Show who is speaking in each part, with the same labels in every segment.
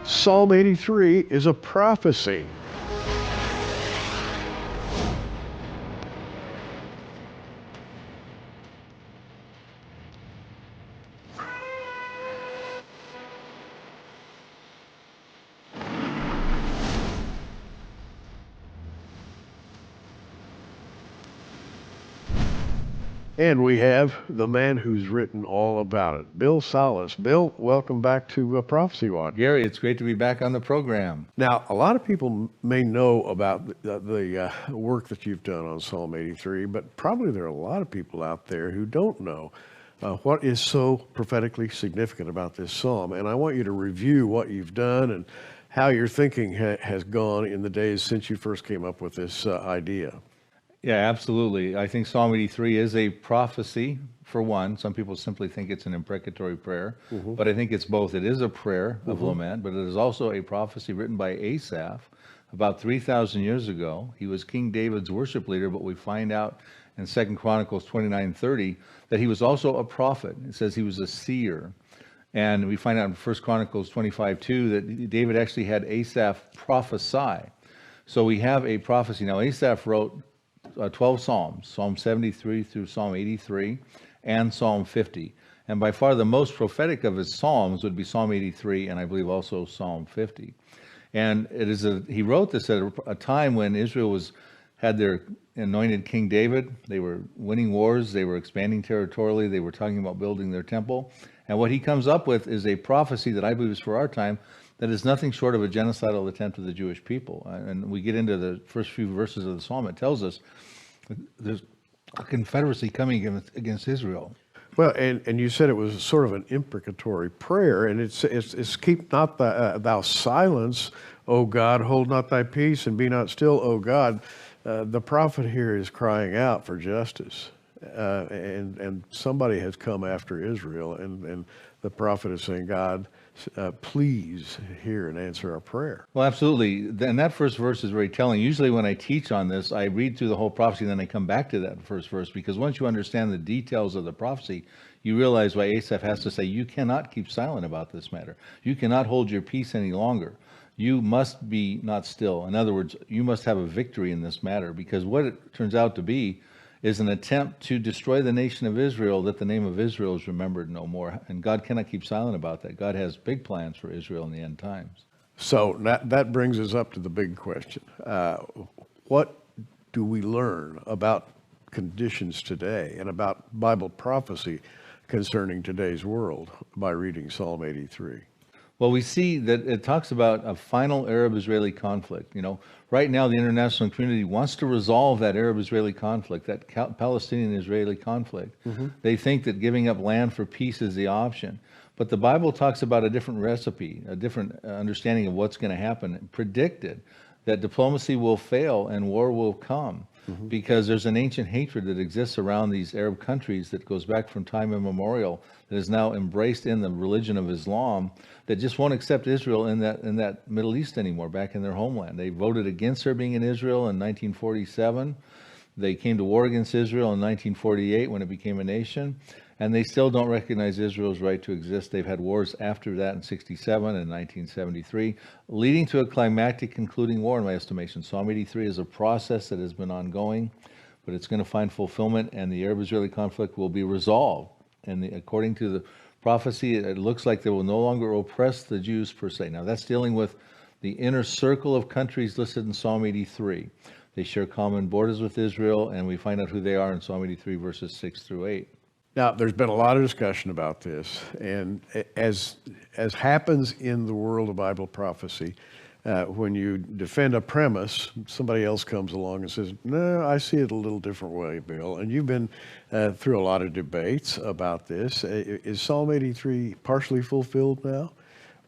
Speaker 1: Psalm 83 is a prophecy. And we have the man who's written all about it, Bill Salus. Bill, welcome back to Prophecy Watch.
Speaker 2: Gary, it's great to be back on the program.
Speaker 1: Now, a lot of people may know about the work that you've done on Psalm 83, but probably there are a lot of people out there who don't know what is so prophetically significant about this psalm. And I want you to review what you've done and how your thinking has gone in the days since you first came up with this idea.
Speaker 2: Yeah, absolutely. I think Psalm 83 is a prophecy, for one. Some people simply think it's an imprecatory prayer, but I think it's both. It is a prayer of lament, but it is also a prophecy written by Asaph about 3,000 years ago. He was King David's worship leader, but we find out in 2 Chronicles 29:30 that he was also a prophet. It says he was a seer. And we find out in 1 Chronicles 25:2 that David actually had Asaph prophesy. So we have a prophecy. Now, Asaph wrote 12 Psalms, Psalm 73 through Psalm 83, and Psalm 50. And by far the most prophetic of his Psalms would be Psalm 83, and I believe also Psalm 50. And he wrote this at a time when Israel had their anointed King David. They were winning wars, they were expanding territorially, they were talking about building their temple. And what he comes up with is a prophecy that I believe is for our time, that is nothing short of a genocidal attempt of the Jewish people. And we get into the first few verses of the Psalm. It tells us there's a confederacy coming against Israel.
Speaker 1: Well, and you said it was sort of an imprecatory prayer, and it's keep not thou silence, O God, hold not thy peace, and be not still, O God. The prophet here is crying out for justice, and somebody has come after Israel, and the prophet is saying, God, please hear and answer our prayer.
Speaker 2: Well, absolutely. And that first verse is very telling. Usually when I teach on this, I read through the whole prophecy, and then I come back to that first verse, because once you understand the details of the prophecy, you realize why Asaph has to say, you cannot keep silent about this matter. You cannot hold your peace any longer. You must be not still. In other words, you must have a victory in this matter, because what it turns out to be is an attempt to destroy the nation of Israel, that the name of Israel is remembered no more. And God cannot keep silent about that. God has big plans for Israel in the end times.
Speaker 1: So that brings us up to the big question. What do we learn about conditions today and about Bible prophecy concerning today's world by reading Psalm 83?
Speaker 2: Well, we see that it talks about a final Arab-Israeli conflict. You know, right now the international community wants to resolve that Arab-Israeli conflict, that Palestinian-Israeli conflict. They think that giving up land for peace is the option. But the Bible talks about a different recipe, a different understanding of what's going to happen. It predicted that diplomacy will fail and war will come. Because there's an ancient hatred that exists around these Arab countries that goes back from time immemorial, that is now embraced in the religion of Islam, that just won't accept Israel in that Middle East anymore, back in their homeland. They voted against her being in Israel in 1947. They came to war against Israel in 1948 when it became a nation. And they still don't recognize Israel's right to exist. They've had wars after that in 67 and 1973, leading to a climactic concluding war, in my estimation. Psalm 83 is a process that has been ongoing, but it's going to find fulfillment, and the Arab-Israeli conflict will be resolved. And according to the prophecy, it looks like they will no longer oppress the Jews per se. Now, that's dealing with the inner circle of countries listed in Psalm 83. They share common borders with Israel, and we find out who they are in Psalm 83, verses 6 through 8.
Speaker 1: Now, there's been a lot of discussion about this, and as happens in the world of Bible prophecy, when you defend a premise, somebody else comes along and says, no, I see it a little different way, Bill. And you've been through a lot of debates about this. Is Psalm 83 partially fulfilled now,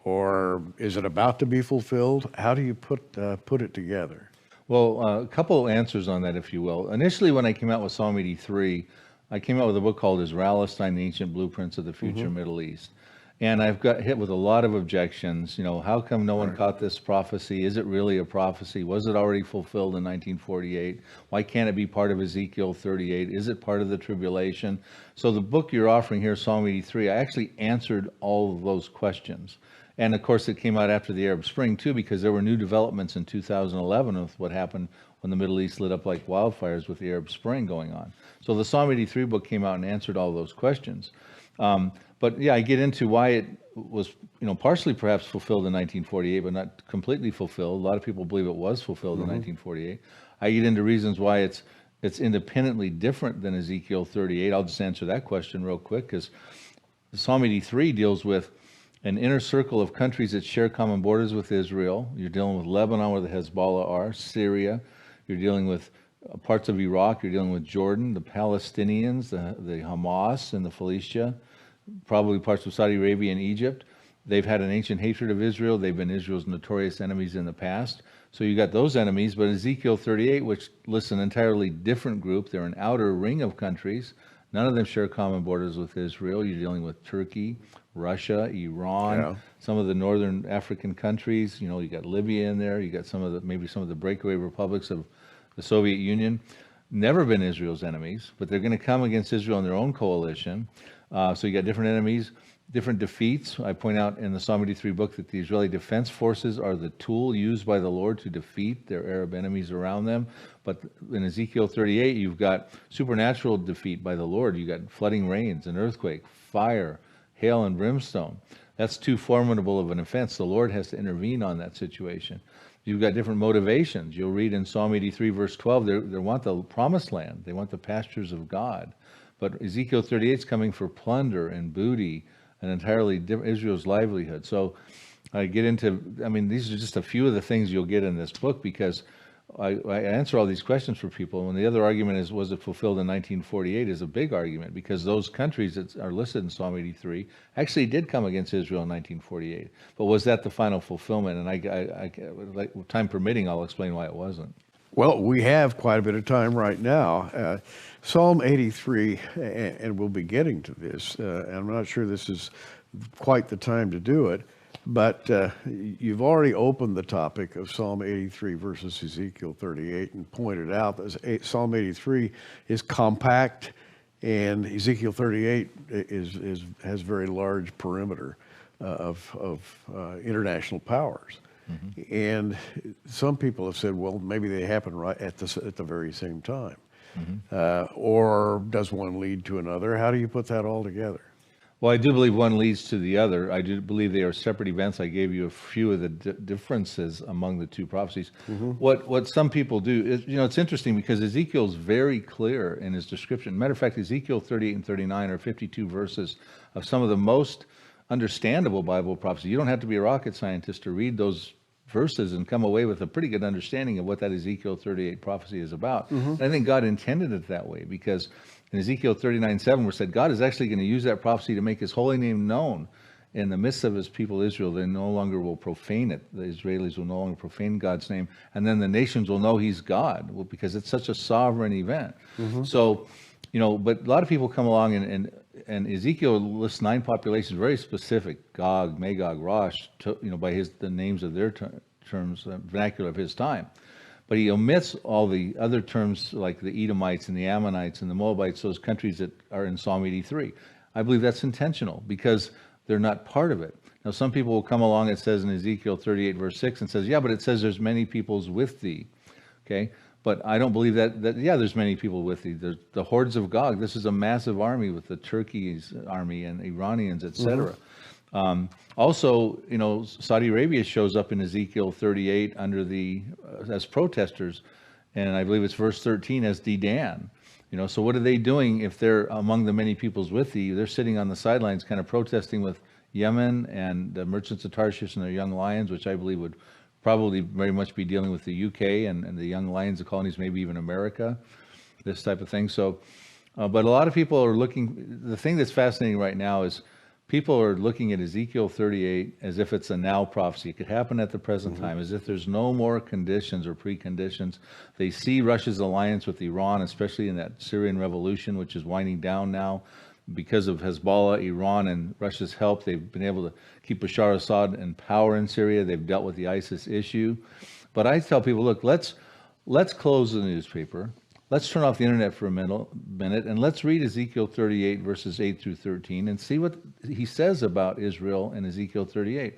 Speaker 1: or is it about to be fulfilled? How do you put it together?
Speaker 2: Well, a couple answers on that, if you will. Initially, when I came out with Psalm 83, I came out with a book called Israelistine, the Ancient Blueprints of the Future Middle East. And I've got hit with a lot of objections. You know, how come no one caught this prophecy? Is it really a prophecy? Was it already fulfilled in 1948? Why can't it be part of Ezekiel 38? Is it part of the tribulation? So the book you're offering here, Psalm 83, I actually answered all of those questions. And of course, it came out after the Arab Spring too, because there were new developments in 2011 with what happened when the Middle East lit up like wildfires with the Arab Spring going on. So the Psalm 83 book came out and answered all those questions. But yeah, I get into why it was, partially perhaps fulfilled in 1948, but not completely fulfilled. A lot of people believe it was fulfilled in 1948. I get into reasons why it's independently different than Ezekiel 38. I'll just answer that question real quick, because Psalm 83 deals with an inner circle of countries that share common borders with Israel. You're dealing with Lebanon, where the Hezbollah are, Syria. You're dealing with parts of Iraq. You're dealing with Jordan, the Palestinians, the Hamas and the Philistia, probably parts of Saudi Arabia and Egypt. They've had an ancient hatred of Israel. They've been Israel's notorious enemies in the past. So you got those enemies. But Ezekiel 38, which lists an entirely different group, they're an outer ring of countries. None of them share common borders with Israel. You're dealing with Turkey, Russia, Iran, some of the northern African countries. You got Libya in there. You got maybe some of the breakaway republics of the Soviet Union. Never been Israel's enemies, but they're going to come against Israel in their own coalition. So you got different enemies, different defeats. I point out in the Psalm 83 book that the Israeli Defense Forces are the tool used by the Lord to defeat their Arab enemies around them. But in Ezekiel 38, you've got supernatural defeat by the Lord. You got flooding rains, an earthquake, fire, hail, and brimstone. That's too formidable of an offense. The Lord has to intervene on that situation. You've got different motivations. You'll read in Psalm 83, verse 12, they want the promised land. They want the pastures of God. But Ezekiel 38 is coming for plunder and booty and entirely Israel's livelihood. So I get into, these are just a few of the things you'll get in this book, because I answer all these questions for people. And the other argument is, was it fulfilled in 1948, is a big argument, because those countries that are listed in Psalm 83 actually did come against Israel in 1948. But was that the final fulfillment? And I time permitting, I'll explain why it wasn't.
Speaker 1: Well, we have quite a bit of time right now. Psalm 83, and we'll be getting to this, and I'm not sure this is quite the time to do it, but you've already opened the topic of Psalm 83 versus Ezekiel 38 and pointed out that Psalm 83 is compact and Ezekiel 38 has very large perimeter of international powers. Mm-hmm. And some people have said, well, maybe they happen right at the very same time. Mm-hmm. Or does one lead to another? How do you put that all together?
Speaker 2: Well, I do believe one leads to the other. I do believe they are separate events. I gave you a few of the differences among the two prophecies. Mm-hmm. What some people do is, it's interesting, because Ezekiel's very clear in his description. Matter of fact, Ezekiel 38 and 39 are 52 verses of some of the most understandable Bible prophecy. You don't have to be a rocket scientist to read those verses and come away with a pretty good understanding of what that Ezekiel 38 prophecy is about. Mm-hmm. And I think God intended it that way, because in Ezekiel 39:7, we're said God is actually going to use that prophecy to make his holy name known in the midst of his people Israel. They no longer will profane it. The Israelis will no longer profane God's name. And then the nations will know he's God, because it's such a sovereign event. Mm-hmm. So, but a lot of people come along and Ezekiel lists 9 populations, very specific: Gog, Magog, Rosh, by the names of their terms, vernacular of his time. But he omits all the other terms, like the Edomites and the Ammonites and the Moabites, those countries that are in Psalm 83. I believe that's intentional, because they're not part of it. Now, some people will come along, it says in Ezekiel 38, verse 6, and says, yeah, but it says there's many peoples with thee. Okay? But I don't believe that there's many people with thee. There's the hordes of Gog. This is a massive army with the Turkey's army and Iranians, etc. Mm-hmm. Also, Saudi Arabia shows up in Ezekiel 38 as protesters, and I believe it's verse 13 as Dedan. So what are they doing if they're among the many peoples with thee? They're sitting on the sidelines, kind of protesting with Yemen and the merchants of Tarshish and their young lions, which I believe would probably very much be dealing with the UK and the young lions of colonies, maybe even America, this type of thing. So, but a lot of people are looking. The thing that's fascinating right now is people are looking at Ezekiel 38 as if it's a now prophecy. It could happen at the present mm-hmm. time, as if there's no more conditions or preconditions. They see Russia's alliance with Iran, especially in that Syrian revolution, which is winding down now. Because of Hezbollah, Iran, and Russia's help, they've been able to keep Bashar Assad in power in Syria. They've dealt with the ISIS issue. But I tell people, look, let's close the newspaper. Let's turn off the internet for a minute and let's read Ezekiel 38, verses 8 through 13, and see what he says about Israel in Ezekiel 38.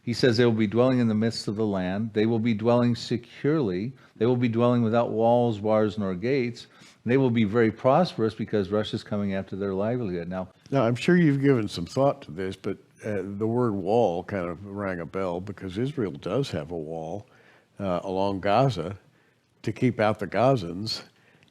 Speaker 2: He says they will be dwelling in the midst of the land. They will be dwelling securely. They will be dwelling without walls, bars, nor gates. They will be very prosperous because Russia's coming after their livelihood. Now,
Speaker 1: I'm sure you've given some thought to this, but the word wall kind of rang a bell because Israel does have a wall along Gaza to keep out the Gazans.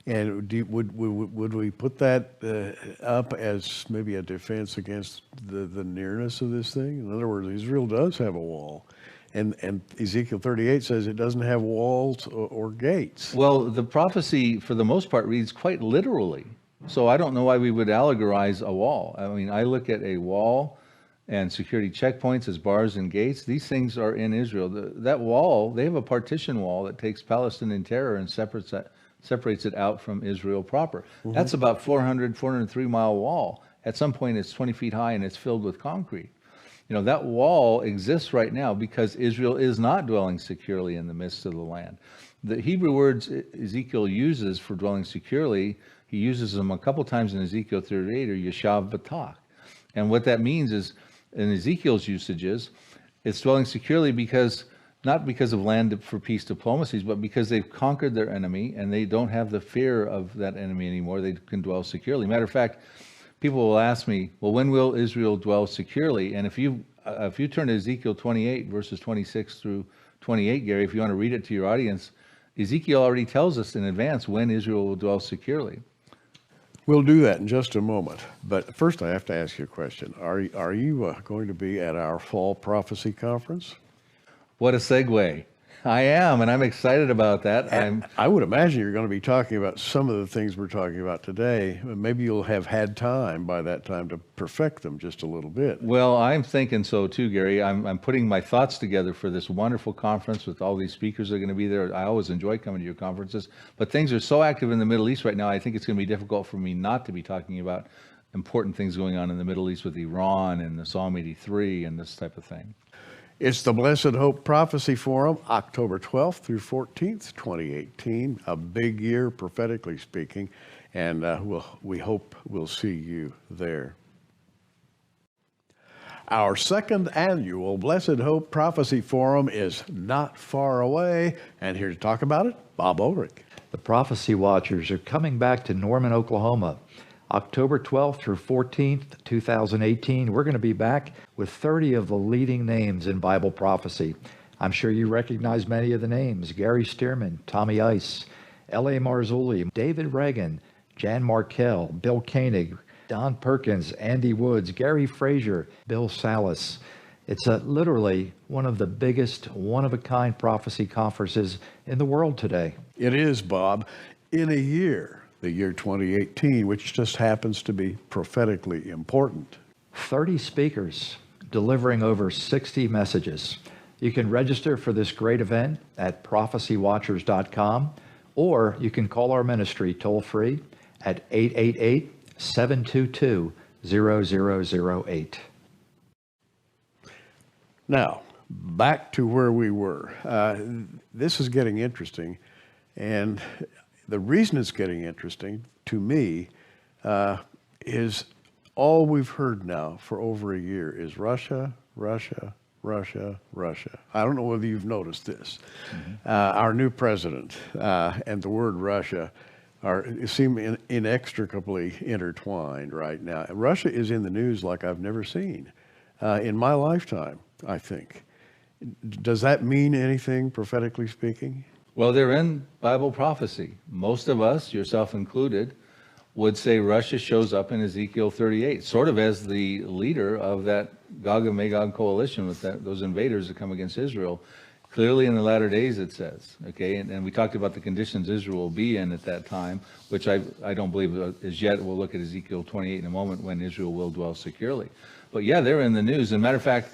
Speaker 1: And would we put that up as maybe a defense against the nearness of this thing? In other words, Israel does have a wall. And Ezekiel 38 says it doesn't have walls or gates.
Speaker 2: Well, the prophecy, for the most part, reads quite literally. So I don't know why we would allegorize a wall. I mean, I look at a wall and security checkpoints as bars and gates. These things are in Israel. That wall, they have a partition wall that takes Palestinian terror and separates it out from Israel proper. Mm-hmm. That's about 403-mile wall. At some point, it's 20 feet high and it's filled with concrete. You know, that wall exists right now because Israel is not dwelling securely in the midst of the land. The Hebrew words Ezekiel uses for dwelling securely, he uses them a couple times in Ezekiel 38 or Yeshav Batak. And what that means is, in Ezekiel's usages, it's dwelling securely because, not because of land for peace diplomacies, but because they've conquered their enemy and they don't have the fear of that enemy anymore. They can dwell securely. Matter of fact, people will ask me, well, when will Israel dwell securely? And if you turn to Ezekiel 28, verses 26 through 28, Gary, if you want to read it to your audience, Ezekiel already tells us in advance when Israel will dwell securely.
Speaker 1: We'll do that in just a moment. But first, I have to ask you a question. Are you going to be at our fall prophecy conference?
Speaker 2: What a segue. I am, and I'm excited about that.
Speaker 1: I would imagine you're going to be talking about some of the things we're talking about today. Maybe you'll have had time by that time to perfect them just a little bit.
Speaker 2: Well, I'm thinking so too, Gary. I'm putting my thoughts together for this wonderful conference with all these speakers that are going to be there. I always enjoy coming to your conferences, but things are so active in the Middle East right now, I think it's going to be difficult for me not to be talking about important things going on in the Middle East with Iran and the Psalm 83 and this type of thing.
Speaker 1: It's the Blessed Hope Prophecy Forum, October 12th through 14th, 2018. A big year, prophetically speaking, and we hope we'll see you there. Our second annual Blessed Hope Prophecy Forum is not far away, and here to talk about it, Bob Ulrich.
Speaker 3: The Prophecy Watchers are coming back to Norman, Oklahoma. October 12th through 14th, 2018, we're going to be back with 30 of the leading names in Bible prophecy. I'm sure you recognize many of the names: Gary Stearman, Tommy Ice, L.A. Marzulli, David Reagan, Jan Markell, Bill Koenig, Don Perkins, Andy Woods, Gary Frazier, Bill Salus. It's literally one of the biggest one-of-a-kind prophecy conferences in the world today.
Speaker 1: It is, Bob. In a year, the year 2018, which just happens to be prophetically important.
Speaker 3: 30 speakers delivering over 60 messages. You can register for this great event at prophecywatchers.com, or you can call our ministry toll-free at 888-722-0008. Now,
Speaker 1: back to where we were. This is getting interesting, and the reason it's getting interesting to me is all we've heard now for over a year is Russia, Russia, Russia, Russia. I don't know whether you've noticed this. Mm-hmm. Our new president and the word Russia seem inextricably intertwined right now. Russia is in the news like I've never seen in my lifetime, I think. Does that mean anything, prophetically speaking?
Speaker 2: Well, they're in Bible prophecy. Most of us, yourself included, would say Russia shows up in Ezekiel 38, sort of as the leader of that Gog and Magog coalition with those invaders that come against Israel. Clearly in the latter days, it says, okay? And we talked about the conditions Israel will be in at that time, which I don't believe is yet. We'll look at Ezekiel 28 in a moment when Israel will dwell securely. But yeah, they're in the news. As a matter of fact,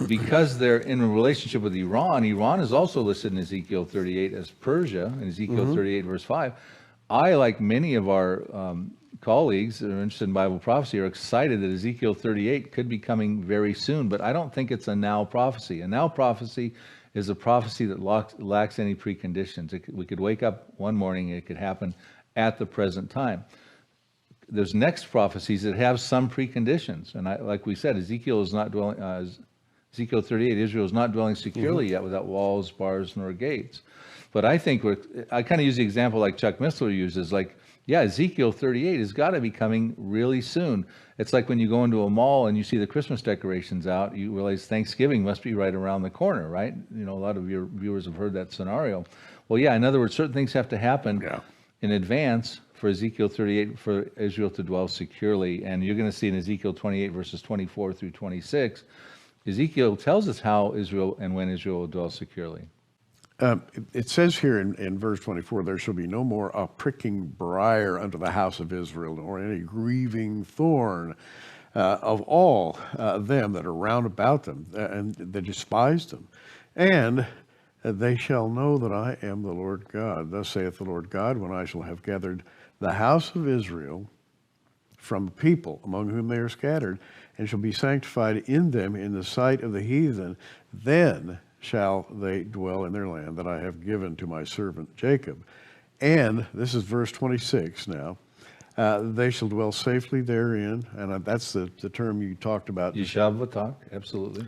Speaker 2: because they're in a relationship with Iran, Iran is also listed in Ezekiel 38 as Persia, in Ezekiel 38 verse 5. I, like many of our colleagues that are interested in Bible prophecy, are excited that Ezekiel 38 could be coming very soon, but I don't think it's a now prophecy. A now prophecy is a prophecy that lacks any preconditions. We could wake up one morning and it could happen at the present time. There's next prophecies that have some preconditions, and like we said, Ezekiel is not dwelling. Ezekiel 38, Israel is not dwelling securely yet without walls, bars, nor gates. But I think I kind of use the example like Chuck Missler uses, like, yeah, Ezekiel 38 has got to be coming really soon. It's like when you go into a mall and you see the Christmas decorations out, you realize Thanksgiving must be right around the corner, right? You know, a lot of your viewers have heard that scenario. Well, yeah, in other words, certain things have to happen in advance for Ezekiel 38 for Israel to dwell securely. And you're going to see in Ezekiel 28 verses 24 through 26, Ezekiel tells us how Israel and when Israel will dwell securely.
Speaker 1: It says here in verse 24, there shall be no more a pricking briar unto the house of Israel, nor any grieving thorn of all them that are round about them, and that despise them. And they shall know that I am the Lord God. Thus saith the Lord God, when I shall have gathered the house of Israel from people among whom they are scattered, and shall be sanctified in them in the sight of the heathen, then shall they dwell in their land that I have given to my servant Jacob. And, this is verse 26 now, they shall dwell safely therein, and that's the term you talked about.
Speaker 2: Yeshav, absolutely.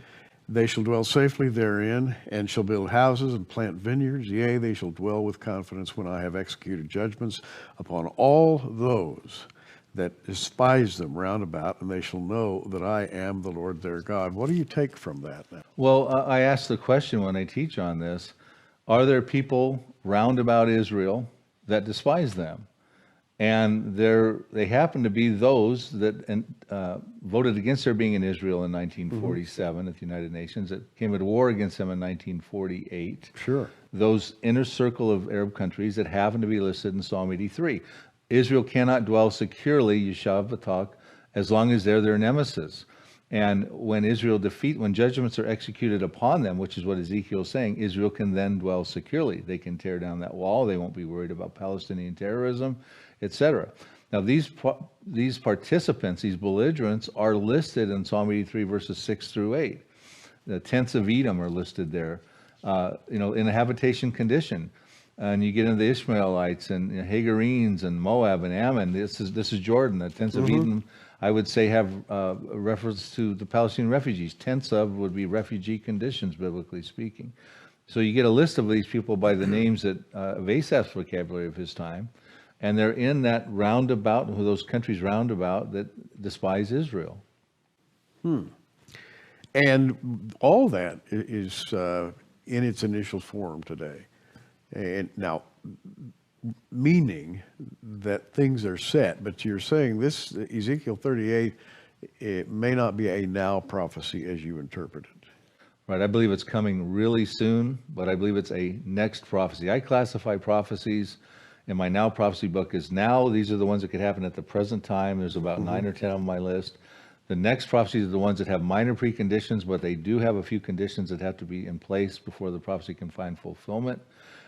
Speaker 1: They shall dwell safely therein, and shall build houses and plant vineyards. Yea, they shall dwell with confidence when I have executed judgments upon all those that despise them round about, and they shall know that I am the Lord their God. What do you take from that now?
Speaker 2: Well, I ask the question when I teach on this, are there people round about Israel that despise them? And they happen to be those that voted against their being in Israel in 1947 at the United Nations, that came at war against them in 1948.
Speaker 1: Sure.
Speaker 2: Those inner circle of Arab countries that happen to be listed in Psalm 83. Israel cannot dwell securely, Yeshav Batak, as long as they're their nemesis. And when judgments are executed upon them, which is what Ezekiel is saying, Israel can then dwell securely. They can tear down that wall. They won't be worried about Palestinian terrorism, etc. Now, these participants, these belligerents, are listed in Psalm 83, verses 6 through 8. The tents of Edom are listed there, in a habitation condition. And you get into the Ishmaelites and Hagarenes and Moab and Ammon. This is Jordan. The tents of Edom, I would say, have a reference to the Palestinian refugees. Tents of would be refugee conditions, biblically speaking. So you get a list of these people by the names of Asaph's vocabulary of his time, and they're in that roundabout, those countries roundabout that despise Israel.
Speaker 1: And all that is in its initial form today. And now, meaning that things are set, but you're saying this Ezekiel 38, it may not be a now prophecy as you interpret it.
Speaker 2: Right, I believe it's coming really soon, but I believe it's a next prophecy. I classify prophecies in my Now Prophecy book as now. These are the ones that could happen at the present time. There's about 9 or 10 on my list. The next prophecies are the ones that have minor preconditions, but they do have a few conditions that have to be in place before the prophecy can find fulfillment.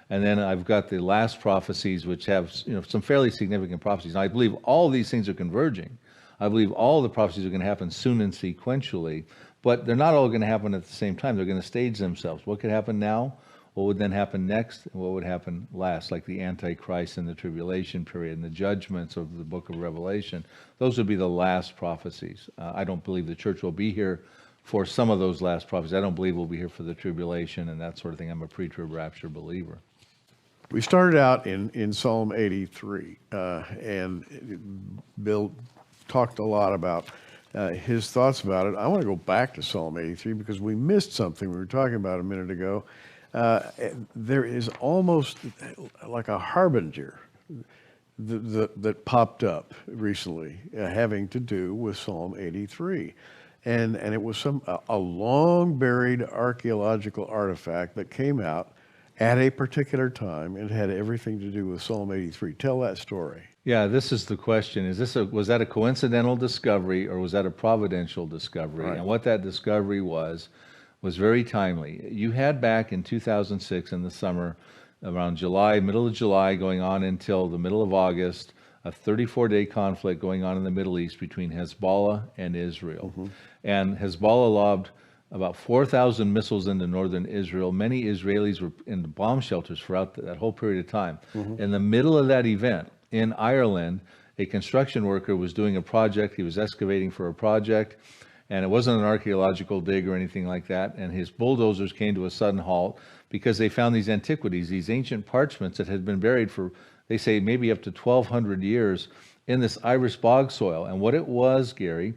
Speaker 2: And then I've got the last prophecies, which have some fairly significant prophecies. And I believe all these things are converging. I believe all the prophecies are going to happen soon and sequentially, but they're not all going to happen at the same time. They're going to stage themselves. What could happen now? What would then happen next? And what would happen last, like the Antichrist and the tribulation period and the judgments of the book of Revelation? Those would be the last prophecies. I don't believe the church will be here for some of those last prophecies. I don't believe we'll be here for the tribulation and that sort of thing. I'm a pre-trib rapture believer.
Speaker 1: We started out in Psalm 83, and Bill talked a lot about his thoughts about it. I want to go back to Psalm 83 because we missed something we were talking about a minute ago. There is almost like a harbinger that popped up recently having to do with Psalm 83. And it was a long buried archaeological artifact that came out at a particular time and had everything to do with Psalm 83. Tell that story.
Speaker 2: Yeah, this is the question. Was that a coincidental discovery or was that a providential discovery?
Speaker 1: Right.
Speaker 2: And what that discovery was very timely. You had back in 2006 in the summer around July, middle of July, going on until the middle of August, a 34-day conflict going on in the Middle East between Hezbollah and Israel. And Hezbollah lobbed about 4,000 missiles into northern Israel. Many Israelis were in the bomb shelters throughout that whole period of time. In the middle of that event, in Ireland, a construction worker was doing a project. He was excavating for a project, and it wasn't an archaeological dig or anything like that. And his bulldozers came to a sudden halt because they found these antiquities, these ancient parchments that had been buried for, they say, maybe up to 1,200 years in this Irish bog soil. And what it was, Gary,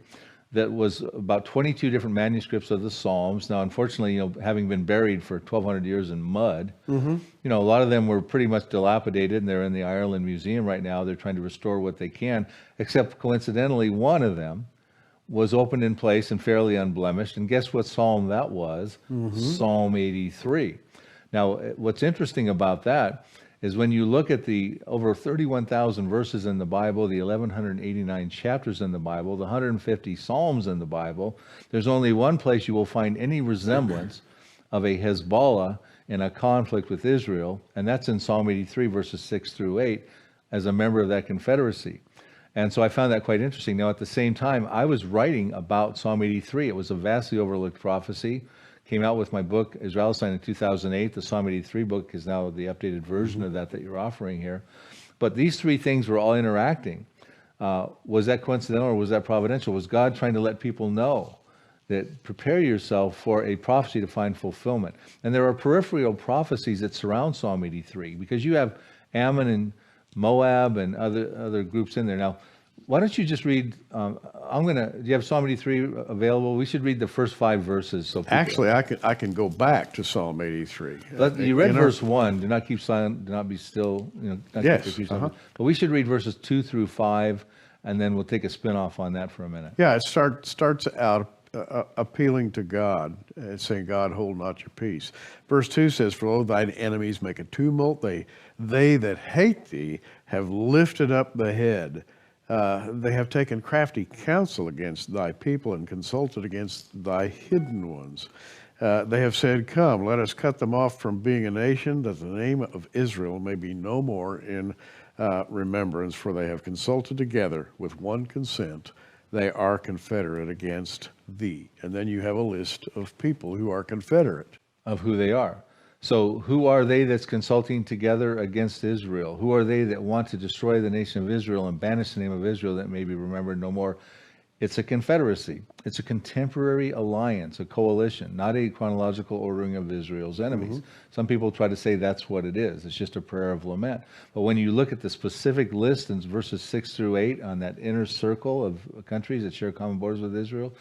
Speaker 2: that was about 22 different manuscripts of the Psalms. Now, unfortunately, having been buried for 1,200 years in mud, a lot of them were pretty much dilapidated, and they're in the Ireland Museum right now. They're trying to restore what they can, except coincidentally, one of them was opened in place and fairly unblemished. And guess what psalm that was? Psalm 83. Now, what's interesting about that is when you look at the over 31,000 verses in the Bible, the 1,189 chapters in the Bible, the 150 Psalms in the Bible, there's only one place you will find any resemblance of a Hezbollah in a conflict with Israel, and that's in Psalm 83, verses 6 through 8, as a member of that confederacy. And so I found that quite interesting. Now, at the same time, I was writing about Psalm 83. It was a vastly overlooked prophecy. Came out with my book, Israelstein, in 2008. The Psalm 83 book is now the updated version of that you're offering here. But these three things were all interacting. Was that coincidental or was that providential? Was God trying to let people know that prepare yourself for a prophecy to find fulfillment? And there are peripheral prophecies that surround Psalm 83 because you have Ammon and Moab and other groups in there. Now, why don't you just read, do you have Psalm 83 available? We should read the first 5 verses. So
Speaker 1: Actually, I can go back to Psalm 83.
Speaker 2: You read verse 1, do not keep silent, do not be still.
Speaker 1: Yes.
Speaker 2: But we should read verses 2 through 5, and then we'll take a spin off on that for a minute.
Speaker 1: Yeah, it starts out appealing to God, saying, God, hold not your peace. Verse 2 says, for lo, thine enemies make a tumult. They that hate thee have lifted up the head. They have taken crafty counsel against thy people and consulted against thy hidden ones. They have said, come, let us cut them off from being a nation, that the name of Israel may be no more in remembrance, for they have consulted together with one consent. They are confederate against thee. And then you have a list of people who are confederate.
Speaker 2: Of who they are. So who are they that's consulting together against Israel? Who are they that want to destroy the nation of Israel and banish the name of Israel that may be remembered no more? It's a confederacy. It's a contemporary alliance, a coalition, not a chronological ordering of Israel's enemies. Some people try to say that's what it is. It's just a prayer of lament. But when you look at the specific list in verses 6 through 8 on that inner circle of countries that share common borders with Israel,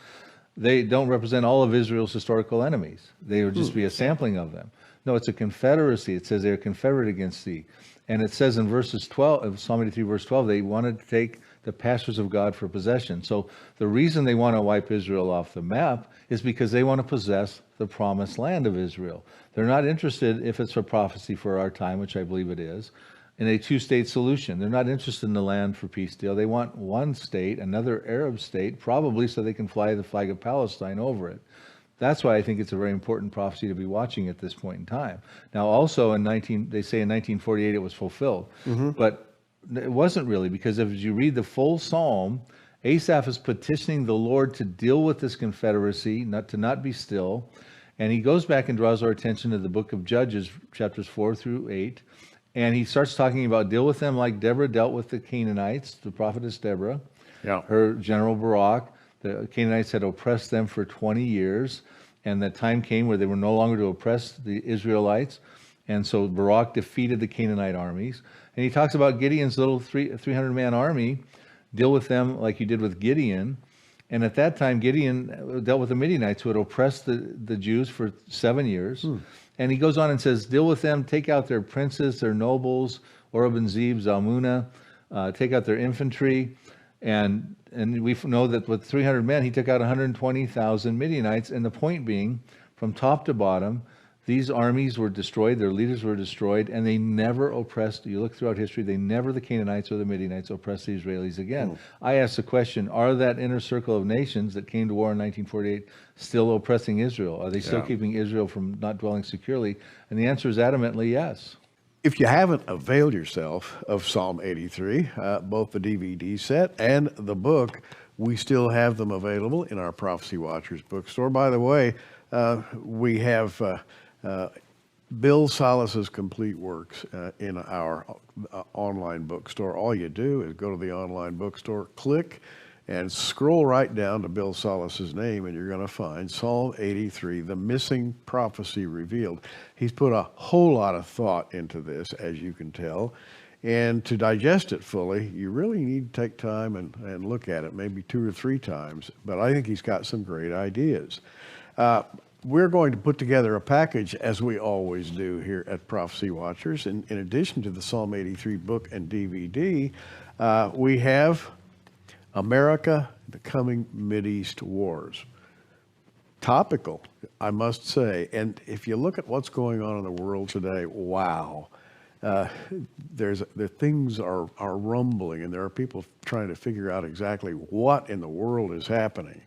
Speaker 2: they don't represent all of Israel's historical enemies. They would just be a sampling of them. No, it's a confederacy. It says they're confederate against thee. And it says in verses 12 of Psalm 83, verse 12, they wanted to take the pastures of God for possession. So the reason they want to wipe Israel off the map is because they want to possess the promised land of Israel. They're not interested, if it's a prophecy for our time, which I believe it is, in a two-state solution. They're not interested in the land for peace deal. They want one state, another Arab state, probably so they can fly the flag of Palestine over it. That's why I think it's a very important prophecy to be watching at this point in time. Now, also they say in 1948 it was fulfilled, but it wasn't really, because if you read the full psalm, Asaph is petitioning the Lord to deal with this confederacy, to not be still, and he goes back and draws our attention to the book of Judges, chapters 4 through 8, and he starts talking about deal with them like Deborah dealt with the Canaanites, the prophetess Deborah, her general Barak. The Canaanites had oppressed them for 20 years, and the time came where they were no longer to oppress the Israelites. And so Barak defeated the Canaanite armies. And he talks about Gideon's little 300-man army, deal with them like you did with Gideon. And at that time, Gideon dealt with the Midianites who had oppressed the Jews for 7 years. And he goes on and says, deal with them, take out their princes, their nobles, Oreb and Zeb, Zalmunna, take out their infantry. And we know that with 300 men, he took out 120,000 Midianites. And the point being, from top to bottom, these armies were destroyed, their leaders were destroyed, and they never oppressed, you look throughout history, the Canaanites or the Midianites oppressed the Israelis again. I ask the question, are that inner circle of nations that came to war in 1948 still oppressing Israel? Are they still keeping Israel from not dwelling securely? And the answer is adamantly yes.
Speaker 1: If you haven't availed yourself of Psalm 83, both the DVD set and the book, we still have them available in our Prophecy Watchers bookstore. By the way, we have Bill Salus's complete works in our online bookstore. All you do is go to the online bookstore, click, and scroll right down to Bill Salus's name, and you're going to find Psalm 83, the missing prophecy revealed. He's put a whole lot of thought into this, as you can tell. And to digest it fully, you really need to take time and look at it, maybe 2 or 3 times. But I think he's got some great ideas. We're going to put together a package, as we always do here at Prophecy Watchers. In addition to the Psalm 83 book and DVD, we have America, the Coming Mideast Wars. Topical, I must say. And if you look at what's going on in the world today, wow. The things are rumbling, and there are people trying to figure out exactly what in the world is happening.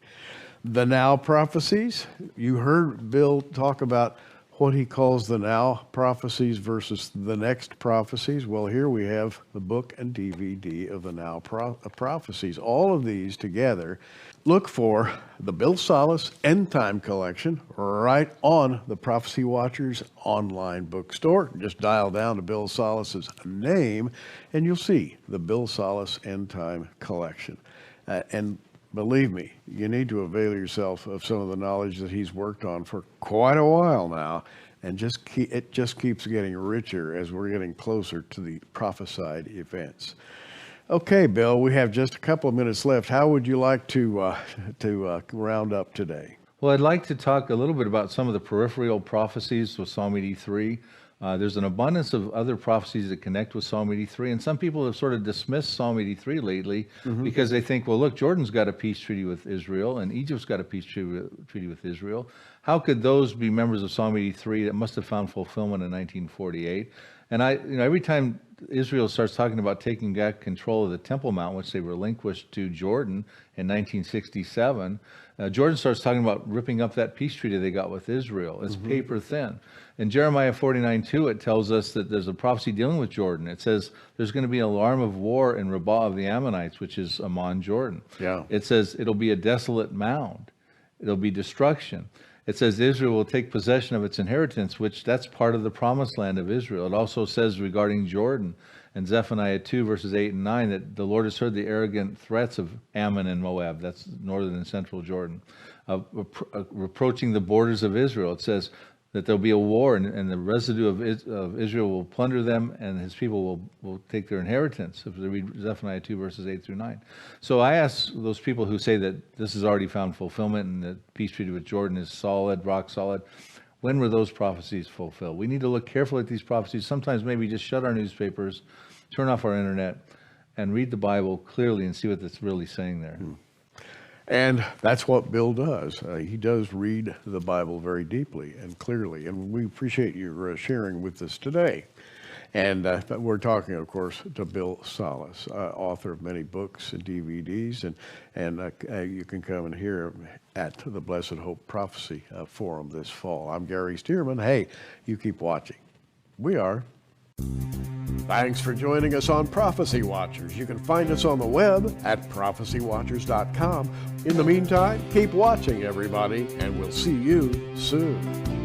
Speaker 1: The now prophecies, you heard Bill talk about what he calls the now prophecies versus the next prophecies. Well, here we have the book and DVD of the now prophecies. All of these together. Look for the Bill Salus End Time Collection right on the Prophecy Watchers online bookstore. Just dial down to Bill Salus's name, and you'll see the Bill Salus End Time Collection. And believe me, you need to avail yourself of some of the knowledge that he's worked on for quite a while now, and it just keeps getting richer as we're getting closer to the prophesied events. Okay, Bill, we have just a couple of minutes left. How would you like to round up today?
Speaker 2: Well, I'd like to talk a little bit about some of the peripheral prophecies with Psalm 83. There's an abundance of other prophecies that connect with Psalm 83, and some people have sort of dismissed Psalm 83 lately because they think, well, look, Jordan's got a peace treaty with Israel, and Egypt's got a peace treaty with Israel. How could those be members of Psalm 83 that must have found fulfillment in 1948? And every time Israel starts talking about taking back control of the Temple Mount, which they relinquished to Jordan in 1967, Jordan starts talking about ripping up that peace treaty they got with Israel. It's paper thin. In Jeremiah 49:2, it tells us that there's a prophecy dealing with Jordan. It says there's going to be an alarm of war in Rabbah of the Ammonites, which is Ammon, Jordan.
Speaker 1: Yeah.
Speaker 2: It says it'll be a desolate mound. It'll be destruction. It says Israel will take possession of its inheritance, which that's part of the promised land of Israel. It also says regarding Jordan in Zephaniah 2, verses 8 and 9, that the Lord has heard the arrogant threats of Ammon and Moab, that's northern and central Jordan, approaching the borders of Israel. It says that there'll be a war, and the residue of Israel will plunder them, and his people will take their inheritance, if they read Zephaniah 2, verses 8 through 9. So I ask those people who say that this has already found fulfillment and the peace treaty with Jordan is solid, rock solid, when were those prophecies fulfilled? We need to look carefully at these prophecies. Sometimes maybe just shut our newspapers, turn off our internet, and read the Bible clearly and see what it's really saying there.
Speaker 1: And that's what Bill does. He does read the Bible very deeply and clearly, and we appreciate your sharing with us today. And we're talking, of course, to Bill Salus, author of many books and DVDs, and you can come and hear him at the Blessed Hope Prophecy Forum this fall. I'm Gary Stearman. Hey, you keep watching. We are. Thanks for joining us on Prophecy Watchers. You can find us on the web at prophecywatchers.com. In the meantime, keep watching, everybody, and we'll see you soon.